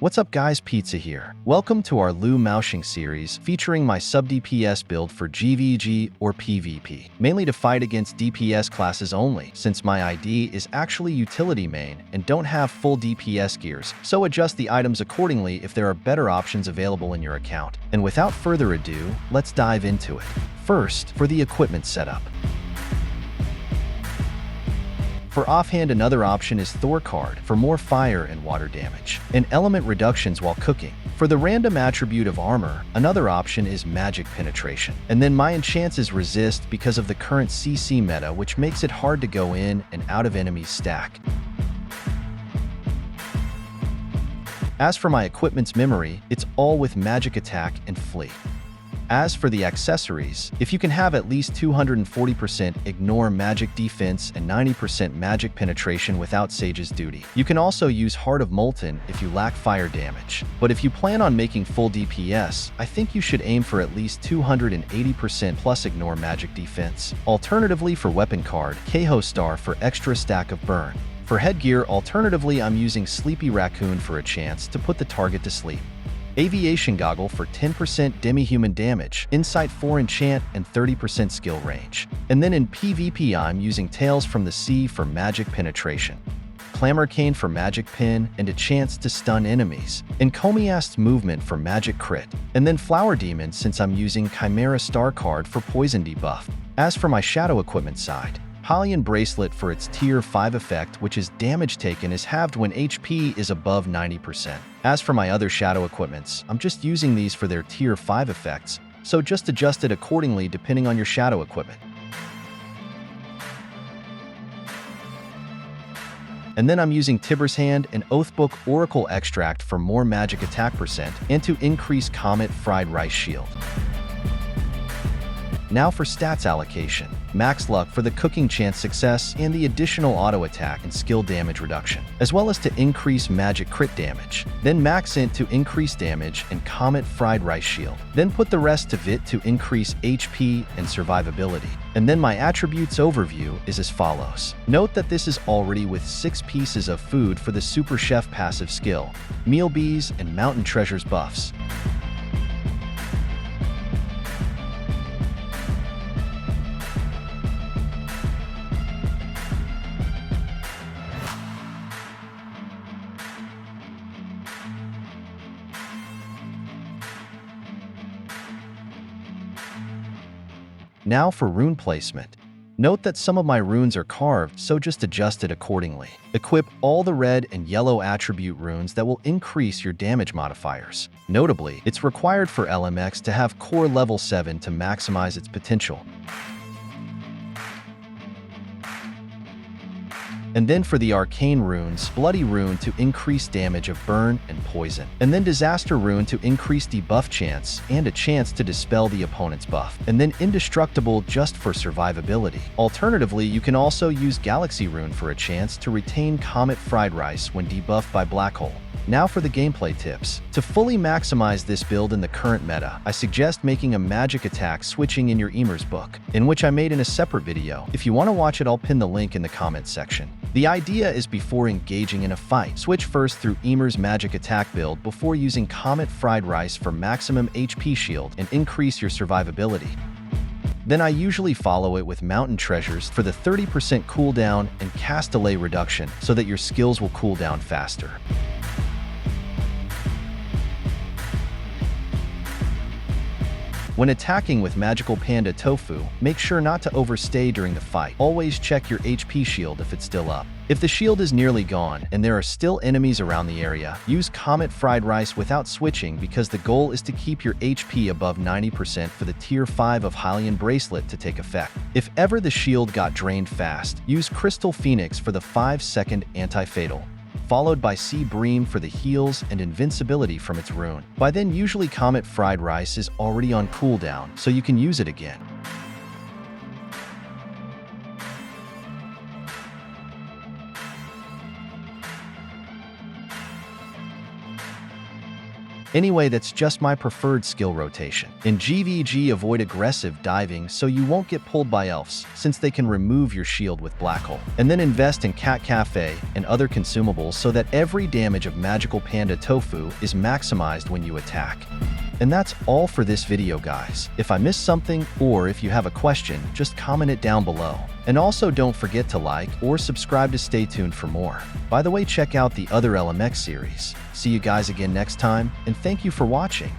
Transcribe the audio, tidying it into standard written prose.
What's up guys, Pizza here. Welcome to our Liu Maoxing series featuring my Sub-DPS build for GvG or PvP, mainly to fight against DPS classes only, since my ID is actually utility main and don't have full DPS gears, so adjust the items accordingly if there are better options available in your account. And without further ado, let's dive into it. First, for the equipment setup. For offhand, another option is Thor card for more fire and water damage, and element reductions while cooking. For the random attribute of armor, another option is magic penetration. And then my enchants is resist because of the current CC meta, which makes it hard to go in and out of enemies stack. As for my equipment's memory, it's all with magic attack and flee. As for the accessories, if you can have at least 240% ignore magic defense and 90% magic penetration without Sage's duty. You can also use Heart of Molten if you lack fire damage. But if you plan on making full DPS, I think you should aim for at least 280% plus ignore magic defense. Alternatively, for weapon card, Keho Star for extra stack of burn. For headgear, alternatively, I'm using Sleepy Raccoon for a chance to put the target to sleep. Aviation Goggle for 10% demi-human damage, Insight 4 enchant, and 30% skill range. And then in PvP I'm using Tales from the Sea for magic penetration, Clamor Cane for magic pin and a chance to stun enemies, and Komiast's movement for magic crit, and then Flower Demon since I'm using Chimera Star card for poison debuff. As for my shadow equipment side, Hylian Bracelet for its Tier 5 effect, which is damage taken is halved when HP is above 90%. As for my other shadow equipments, I'm just using these for their Tier 5 effects, so just adjust it accordingly depending on your shadow equipment. And then I'm using Tiber's Hand and Oathbook Oracle Extract for more magic attack percent and to increase Comet Fried Rice Shield. Now for stats allocation. Max Luck for the cooking chance success and the additional auto attack and skill damage reduction, as well as to increase magic crit damage. Then Max Int to increase damage and Comet Fried Rice Shield. Then put the rest to Vit to increase HP and survivability. And then my attributes overview is as follows. Note that this is already with 6 pieces of food for the Super Chef passive skill, Meal Bees and Mountain Treasures buffs. Now for rune placement. Note that some of my runes are carved, so just adjust it accordingly. Equip all the red and yellow attribute runes that will increase your damage modifiers. Notably, it's required for LMX to have core level 7 to maximize its potential. And then for the arcane runes, Bloody Rune to increase damage of burn and poison. And then Disaster Rune to increase debuff chance and a chance to dispel the opponent's buff. And then Indestructible just for survivability. Alternatively, you can also use Galaxy Rune for a chance to retain Comet Fried Rice when debuffed by Black Hole. Now for the gameplay tips. To fully maximize this build in the current meta, I suggest making a magic attack switching in your Emer's book, in which I made in a separate video. If you want to watch it, I'll pin the link in the comments section. The idea is before engaging in a fight, switch first through Emer's magic attack build before using Comet Fried Rice for maximum HP shield and increase your survivability. Then I usually follow it with Mountain Treasures for the 30% cooldown and cast delay reduction so that your skills will cool down faster. When attacking with Magical Panda Tofu, make sure not to overstay during the fight. Always check your HP shield if it's still up. If the shield is nearly gone and there are still enemies around the area, use Comet Fried Rice without switching because the goal is to keep your HP above 90% for the Tier 5 of Hylian Bracelet to take effect. If ever the shield got drained fast, use Crystal Phoenix for the 5-second anti-fatal, followed by Sea Bream for the heals and invincibility from its rune. By then, usually Comet Fried Rice is already on cooldown, so you can use it again. Anyway, that's just my preferred skill rotation. In GvG, avoid aggressive diving so you won't get pulled by elves, since they can remove your shield with Black Hole. And then invest in Cat Cafe and other consumables so that every damage of Magical Panda Tofu is maximized when you attack. And that's all for this video, guys. If I missed something or if you have a question, just comment it down below. And also don't forget to like or subscribe to stay tuned for more. By the way, check out the other LMX series. See you guys again next time, and thank you for watching.